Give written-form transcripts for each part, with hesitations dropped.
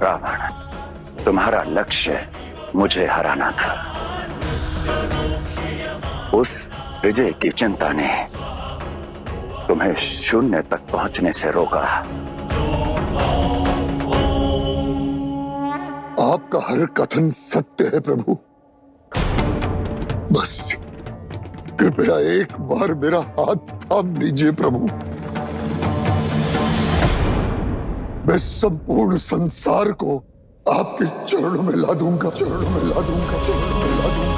रावण, तुम्हारा लक्ष्य मुझे हराना था। उस विजय की चिंता ने तुम्हें शून्य तक पहुंचने से रोका। आपका हर कथन सत्य है प्रभु। बस कृपया एक बार मेरा हाथ थाम लीजिए प्रभु। मैं संपूर्ण संसार को आपके चरणों में ला दूंगा, चरणों में ला दूंगा, चरणों में ला दूंगा।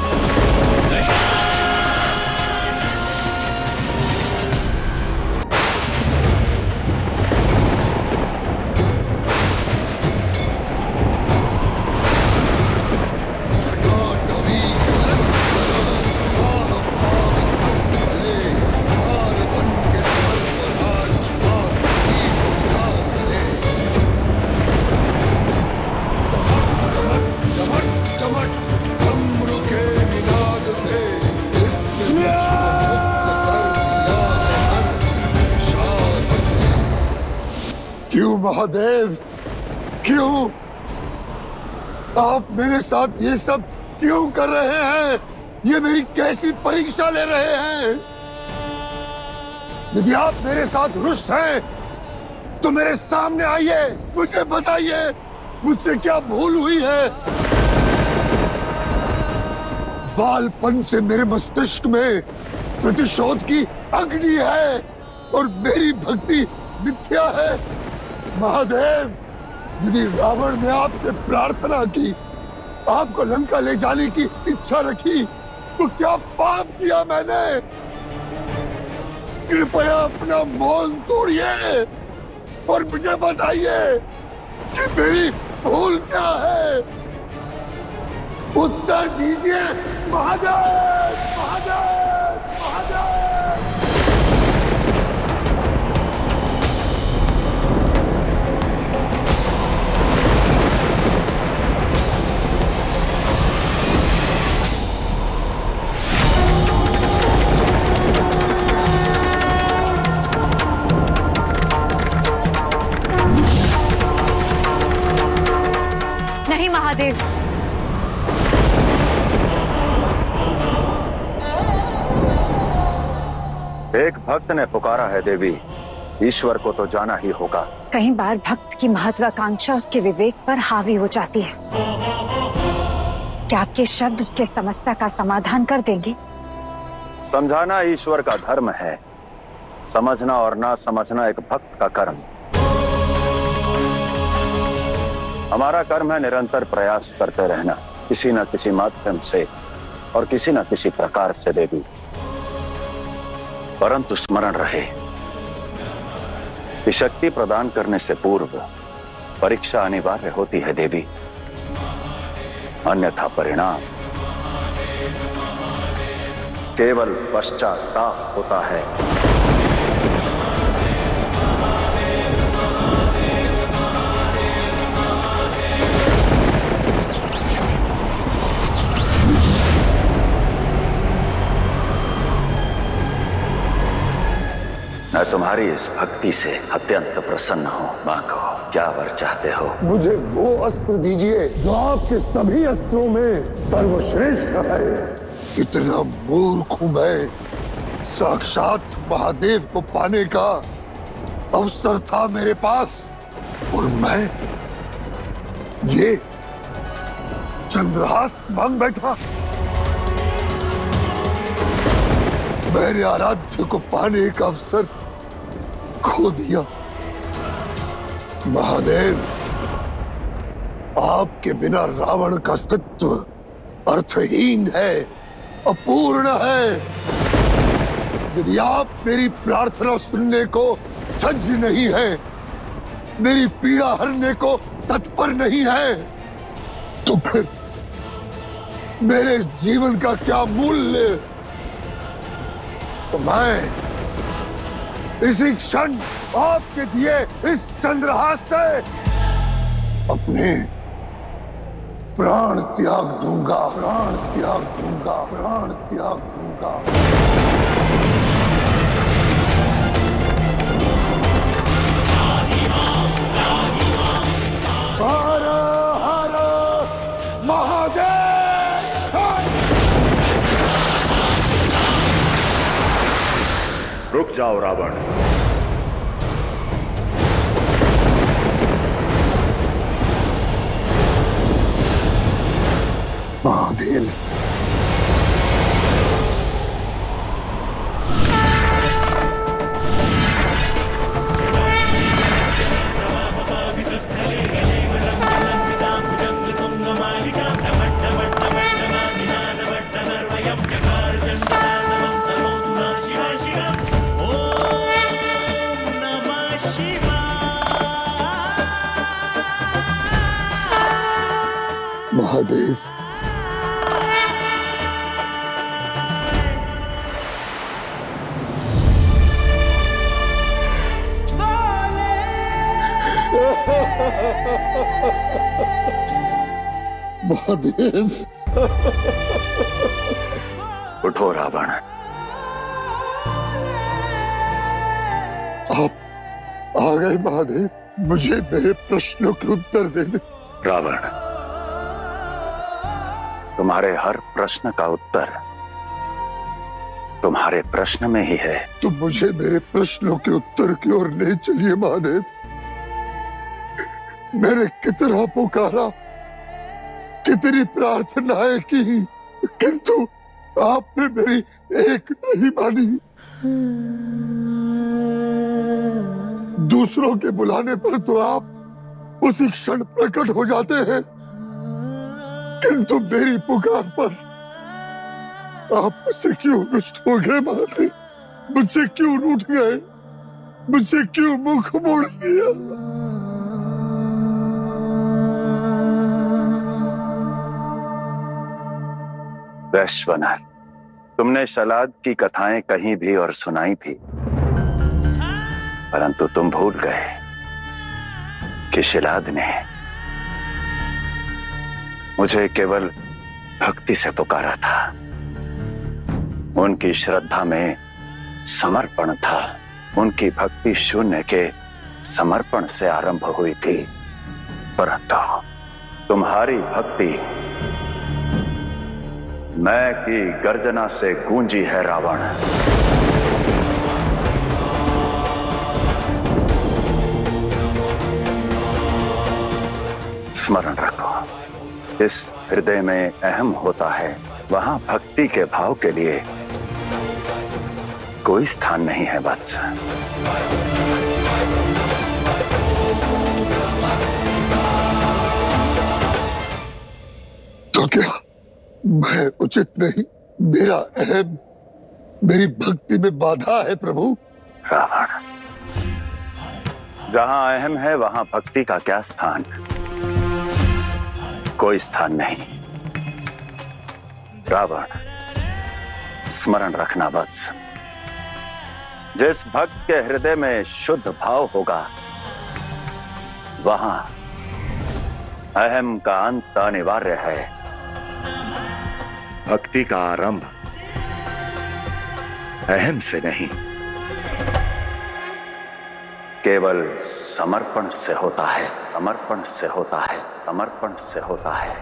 क्यों महादेव, क्यों आप मेरे साथ ये सब क्यों कर रहे हैं? ये मेरी कैसी परीक्षा ले रहे हैं? यदि आप मेरे साथ रुष्ट हैं तो मेरे सामने आइए, मुझे बताइए मुझसे क्या भूल हुई है। बालपन से मेरे मस्तिष्क में प्रतिशोध की अग्नि है और मेरी भक्ति मिथ्या है। महादेव, यदि रावण ने आपसे प्रार्थना की, आपको लंका ले जाने की इच्छा रखी, तो क्या पाप किया मैंने? कृपया अपना मौन तोड़िए और मुझे बताइए कि मेरी भूल क्या है। उत्तर दीजिए महादेव, महादेव, महादेव। नहीं महादेव, एक भक्त ने पुकारा है देवी, ईश्वर को तो जाना ही होगा। कई बार भक्त की महत्वाकांक्षा उसके विवेक पर हावी हो जाती है। क्या आपके शब्द उसके समस्या का समाधान कर देंगे? समझाना ईश्वर का धर्म है, समझना और ना समझना एक भक्त का कर्म। हमारा कर्म है निरंतर प्रयास करते रहना, किसी न किसी माध्यम से और किसी न किसी प्रकार से देवी। परंतु स्मरण रहे कि शक्ति प्रदान करने से पूर्व परीक्षा अनिवार्य होती है देवी, अन्यथा परिणाम केवल पश्चाताप होता है। मैं तुम्हारी इस भक्ति से अत्यंत प्रसन्न हूँ। मांगो, क्या वर चाहते हो? मुझे वो अस्त्र दीजिए जो आपके सभी अस्त्रों में सर्वश्रेष्ठ है। इतना मूर्ख हूं मैं, साक्षात महादेव को पाने का अवसर था मेरे पास और मैं ये चंद्रहास मांग बैठा। मेरे आराध्य को पाने का अवसर खो दिया। महादेव, आपके बिना रावण का अस्तित्व अर्थहीन है, अपूर्ण है। यदि आप मेरी प्रार्थना सुनने को सज्ज नहीं है, मेरी पीड़ा हरने को तत्पर नहीं है, तो फिर मेरे जीवन का क्या मूल्य? तो मैं इसी क्षण आपके दिए इस चंद्रहास से अपने प्राण त्याग दूंगा, प्राण त्याग दूंगा, प्राण त्याग दूंगा। भारत रुक जाओ रावण। महादेव, महादेव, महादेव, उठो रावण। आप आ गए महादेव, मुझे मेरे प्रश्नों के उत्तर देने। रावण, तुम्हारे हर प्रश्न का उत्तर तुम्हारे प्रश्न में ही है। तो मुझे मेरे प्रश्नों के उत्तर की ओर ले चलिए महादेव। मैंने कितना पुकारा, कितनी प्रार्थनाएं की, किंतु आपने मेरी एक नहीं मानी। दूसरों के बुलाने पर तो आप उसी क्षण प्रकट हो जाते हैं, किंतु मेरी पुकार पर आप मुझसे क्यों रुष्ट हो गए महादेव? मुझसे क्यों रूठ गए? मुझसे क्यों मुख मोड़ लिया? वैश्वनर, तुमने शलाद की कथाएं कहीं भी और सुनाई भी, परंतु तुम भूल गए कि शलाद ने मुझे केवल भक्ति से पुकारा था। उनकी श्रद्धा में समर्पण था। उनकी भक्ति शून्य के समर्पण से आरंभ हुई थी, परंतु तुम्हारी भक्ति मैं की गर्जना से गूंजी है रावण। स्मरण रखो, इस हृदय में अहम होता है, वहां भक्ति के भाव के लिए कोई स्थान नहीं है वत्स। तो क्या मैं उचित नहीं? मेरा अहम मेरी भक्ति में बाधा है प्रभु। रावण, जहां अहम है वहां भक्ति का क्या स्थान? कोई स्थान नहीं। रावण, स्मरण रखना वत्स, जिस भक्त के हृदय में शुद्ध भाव होगा वहां अहम का अंत अनिवार्य है। भक्ति का आरंभ अहम से नहीं, केवल समर्पण से होता है। समर्पण से होता है। समर्पण से होता है।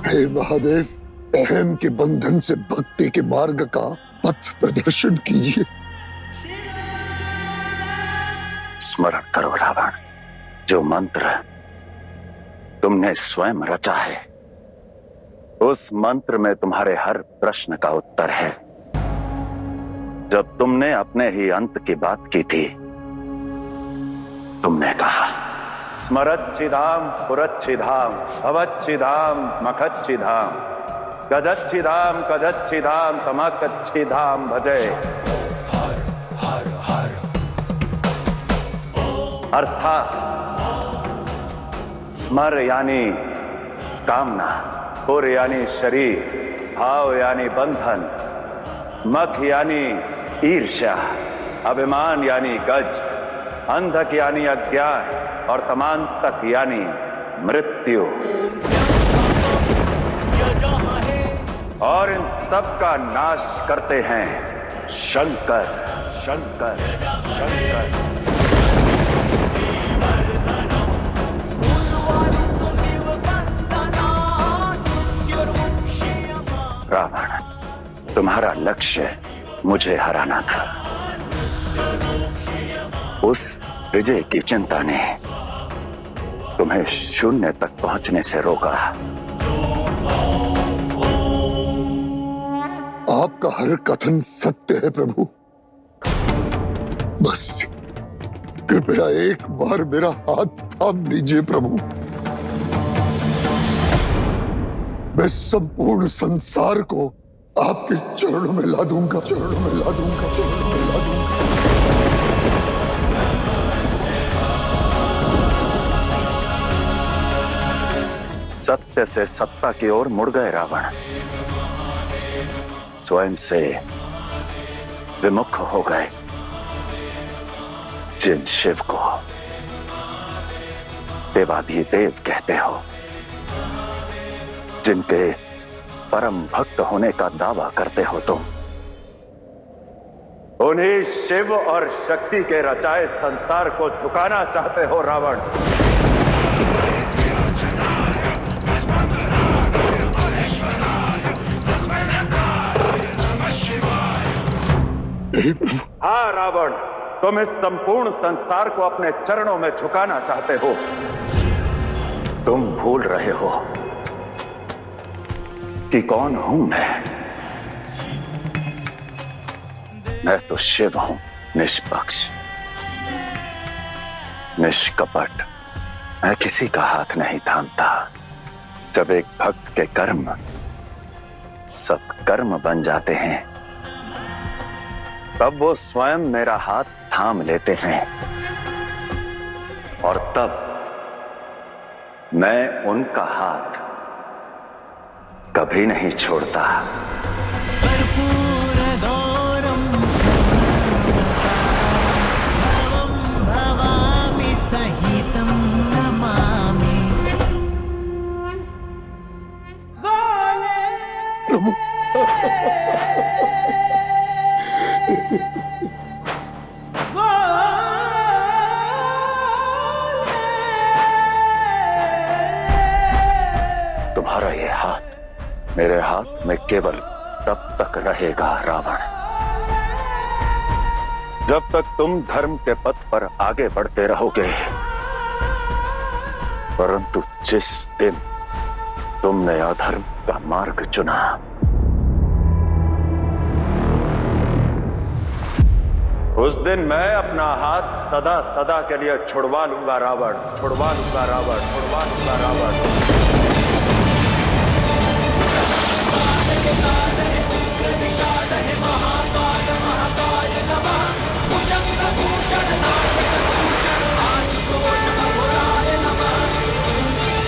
हे महादेव, अहम के बंधन से भक्ति के मार्ग का पथ प्रदर्शन कीजिए। स्मरण करो रावण, जो मंत्र तुमने स्वयं रचा है, उस मंत्र में तुम्हारे हर प्रश्न का उत्तर है। जब तुमने अपने ही अंत की बात की थी, तुमने कहा स्मरच्छिधाम पुरच्छिधाम भवच्छिधाम मखच्छिधाम गजच्छिधाम कजच्छिधाम तमकच्छिधाम भजय। अर्थात स्मर यानी कामना, पुर यानी शरीर, भाव यानी बंधन, मख यानी ईर्ष्या, अभिमान यानी गज, अंधक यानी अज्ञान और तमांतक यानी मृत्यु। और इन सब का नाश करते हैं शंकर शंकर शंकर। रावण, तुम्हारा लक्ष्य मुझे हराना था। उस विजय की चिंता ने तुम्हें शून्य तक पहुंचने से रोका। आपका हर कथन सत्य है प्रभु। बस कृपया एक बार मेरा हाथ थाम लीजिए प्रभु। मैं संपूर्ण संसार को आपके चरणों में ला दूंगा, चरणों में ला दूंगा, चरणों में ला दूंगा। सत्य से सत्ता की ओर मुड़ गए रावण। स्वयं से विमुख हो गए। जिन शिव को देवाधिदेव कहते हो, जिनके परम भक्त होने का दावा करते हो तुम, उन्हीं शिव और शक्ति के रचाए संसार को झुकाना चाहते हो रावण। हाँ रावण, तुम इस संपूर्ण संसार को अपने चरणों में झुकाना चाहते हो। तुम भूल रहे हो कि कौन हूं मैं तो शिव हूं, निष्पक्ष निष्कपट। मैं किसी का हाथ नहीं थामता। जब एक भक्त के कर्म सब कर्म बन जाते हैं, तब वो स्वयं मेरा हाथ थाम लेते हैं और तब मैं उनका हाथ कभी नहीं छोड़ता। प्रभु तुम्हारा ये हाथ मेरे हाथ में केवल तब तक रहेगा रावण, जब तक तुम धर्म के पथ पर आगे बढ़ते रहोगे। परंतु जिस दिन तुमने अधर्म का मार्ग चुना, उस दिन मैं अपना हाथ सदा सदा के लिए छुड़वा लूंगा रावण, छुड़वा लूंगा रावण, छुड़वा लूंगा रावण। दिशा